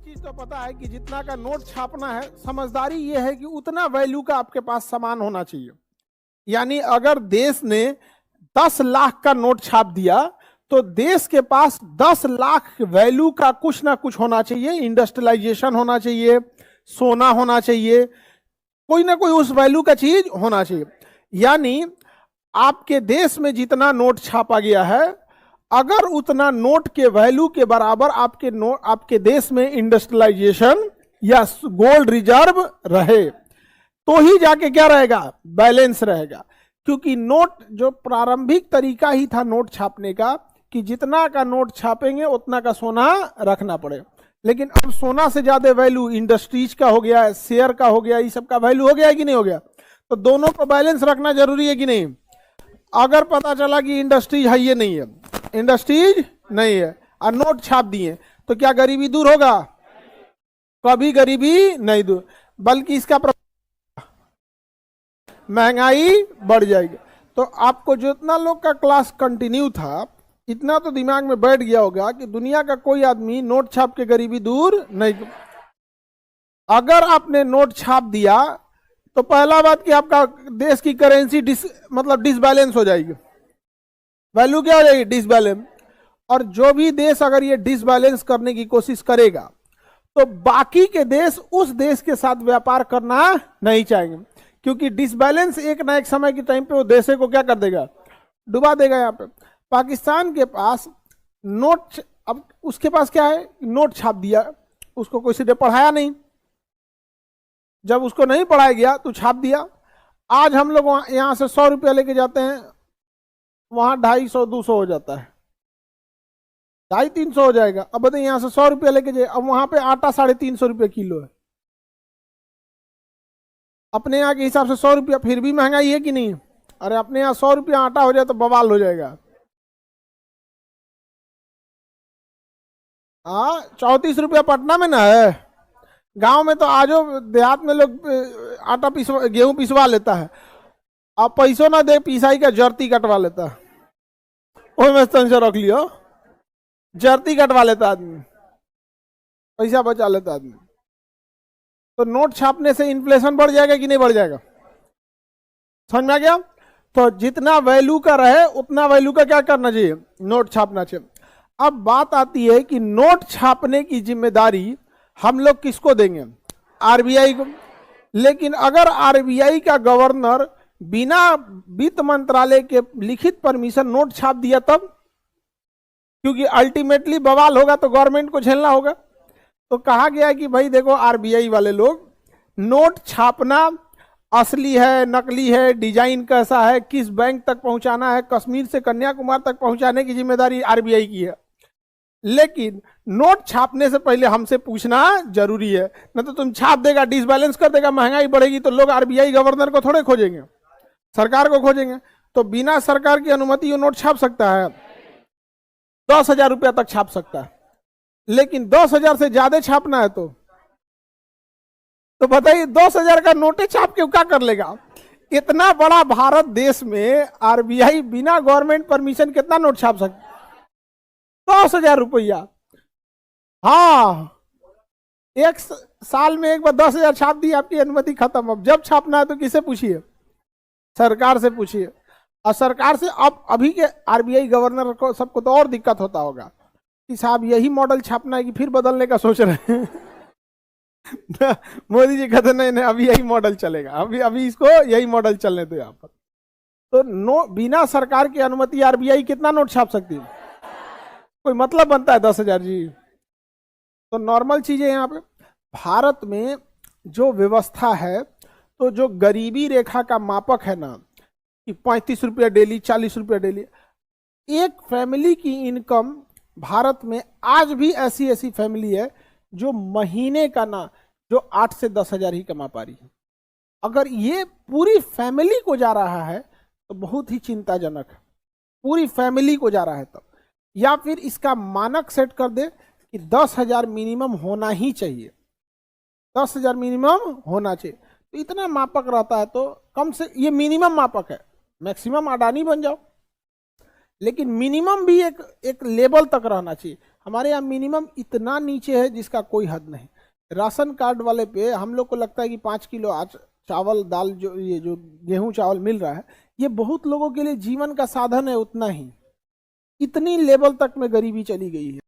चीज तो पता है कि जितना का नोट छापना है, समझदारी ये है कि उतना वैल्यू का आपके पास सामान होना चाहिए। यानी अगर देश ने 10 लाख का नोट छाप दिया तो देश के पास 10 लाख वैल्यू का कुछ ना कुछ होना चाहिए। इंडस्ट्रियलाइजेशन होना चाहिए, सोना होना चाहिए, कोई ना कोई उस वैल्यू का चीज होना चाहिए। यानी आपके देश में जितना नोट छापा गया है, अगर उतना नोट के वैल्यू के बराबर आपके देश में इंडस्ट्रियलाइजेशन या गोल्ड रिजर्व रहे तो ही जाके क्या रहेगा, बैलेंस रहेगा। क्योंकि नोट जो प्रारंभिक तरीका ही था नोट छापने का कि जितना का नोट छापेंगे उतना का सोना रखना पड़ेगा। लेकिन अब सोना से ज्यादा वैल्यू इंडस्ट्रीज का हो गया है, शेयर का हो गया, ये सब का वैल्यू हो गया है कि नहीं हो गया। तो दोनों को बैलेंस रखना जरूरी है कि नहीं। अगर पता चला कि इंडस्ट्रीज है ये नहीं है, इंडस्ट्रीज नहीं है और नोट छाप दिए तो क्या गरीबी दूर होगा? कभी गरीबी नहीं दूर, बल्कि इसका महंगाई बढ़ जाएगी। तो आपको जितना लोग का क्लास कंटिन्यू था इतना तो दिमाग में बैठ गया होगा कि दुनिया का कोई आदमी नोट छाप के गरीबी दूर नहीं। अगर आपने नोट छाप दिया तो पहला बात कि आपका देश की करेंसी डिसबैलेंस हो जाएगी। वैल्यू क्या हो जाएगी? डिसबैलेंस। और जो भी देश अगर ये डिसबैलेंस करने की कोशिश करेगा तो बाकी के देश उस देश के साथ व्यापार करना नहीं चाहेंगे, क्योंकि डिसबैलेंस एक ना एक समय के टाइम पे वो देश को क्या कर देगा, डुबा देगा। यहाँ पे पाकिस्तान के पास नोट, अब उसके पास क्या है, नोट छाप दिया, उसको किसी ने पढ़ाया नहीं, जब उसको नहीं पढ़ाया गया तो छाप दिया। आज हम लोग यहाँ से 100 रुपया लेके जाते हैं, वहां 250-200 हो जाता है, 250-300 हो जाएगा। अब बताइए यहाँ से 100 रुपया लेके जाए, अब वहां पे आटा 350 रुपये किलो है। अपने यहाँ के हिसाब से 100 रुपया फिर भी महंगाई है कि नहीं? अरे अपने यहाँ 100 रुपया आटा हो जाए तो बवाल हो जाएगा। हाँ, 34 रुपया पटना में ना है, गांव में तो आजो देहात में लोग आटा गेहूं पिसवा लेता है, अब पैसों ना दे पिसाई का जर्ती कटवा लेता है। ओह में से रख लियो, जर्ती कटवा लेता आदमी, पैसा बचा लेता आदमी। तो नोट छापने से इन्फ्लेशन बढ़ जाएगा कि नहीं बढ़ जाएगा? समझ में आ गया? तो जितना वैल्यू का रहे उतना वैल्यू का क्या करना चाहिए, नोट छापना चाहिए। अब बात आती है कि नोट छापने की जिम्मेदारी हम लोग किसको देंगे? आरबीआई को। लेकिन अगर आरबीआई का गवर्नर बिना वित्त मंत्रालय के लिखित परमिशन नोट छाप दिया तब, क्योंकि अल्टीमेटली बवाल होगा तो गवर्नमेंट को झेलना होगा। तो कहा गया है कि भाई देखो आरबीआई वाले लोग, नोट छापना असली है, नकली है, डिजाइन कैसा है, किस बैंक तक पहुंचाना है, कश्मीर से कन्याकुमारी तक पहुंचाने की जिम्मेदारी आरबीआई की है। लेकिन नोट छापने से पहले हमसे पूछना जरूरी है, न तो तुम छाप देगा, डिसबैलेंस कर देगा, महंगाई बढ़ेगी तो लोग आरबीआई गवर्नर को थोड़े खोजेंगे, सरकार को खोजेंगे। तो बिना सरकार की अनुमति वो नोट छाप सकता है? 10,000 रुपया तक छाप सकता है। लेकिन 10,000 से ज्यादा छापना है तो बताइए 10,000 का नोटे छाप के क्या कर लेगा? इतना बड़ा भारत देश में आरबीआई बिना गवर्नमेंट परमिशन कितना नोट छाप सकता? 10,000 रुपया। हाँ, एक साल में एक बार 10,000 छाप दी, आपकी अनुमति खत्म। अब जब छापना है तो किसे पूछिए? सरकार से पूछिए। और सरकार से अब अभी के आरबीआई गवर्नर को सबको तो और दिक्कत होता होगा कि साहब यही मॉडल छापना है कि फिर बदलने का सोच रहे हैं। मोदी जी कहते नहीं अभी यही मॉडल चलेगा, अभी इसको यही मॉडल चलने दो यहाँ पर। तो बिना सरकार की अनुमति आरबीआई कितना नोट छाप सकती है? कोई मतलब बनता है 10,000 जी? तो नॉर्मल चीजें यहाँ पे भारत में जो व्यवस्था है, तो जो गरीबी रेखा का मापक है ना कि 35 रुपया डेली, 40 रुपया डेली, एक फैमिली की इनकम भारत में आज भी ऐसी फैमिली है जो महीने का ना जो 8 से 10,000 ही कमा पा रही है। अगर ये पूरी फैमिली को जा रहा है तो बहुत ही चिंताजनक है, पूरी फैमिली को जा रहा है तब। या फिर इसका मानक सेट कर दे कि 10,000 मिनिमम होना ही चाहिए, 10,000 मिनिमम होना चाहिए। तो इतना मापक रहता है तो कम से, ये मिनिमम मापक है, मैक्सिमम अडानी बन जाओ, लेकिन मिनिमम भी एक लेवल तक रहना चाहिए। हमारे यहाँ मिनिमम इतना नीचे है जिसका कोई हद नहीं। राशन कार्ड वाले पे हम लोग को लगता है कि 5 किलो आज चावल दाल जो ये जो गेहूं चावल मिल रहा है, ये बहुत लोगों के लिए जीवन का साधन है उतना ही। इतनी लेवल तक में गरीबी चली गई है।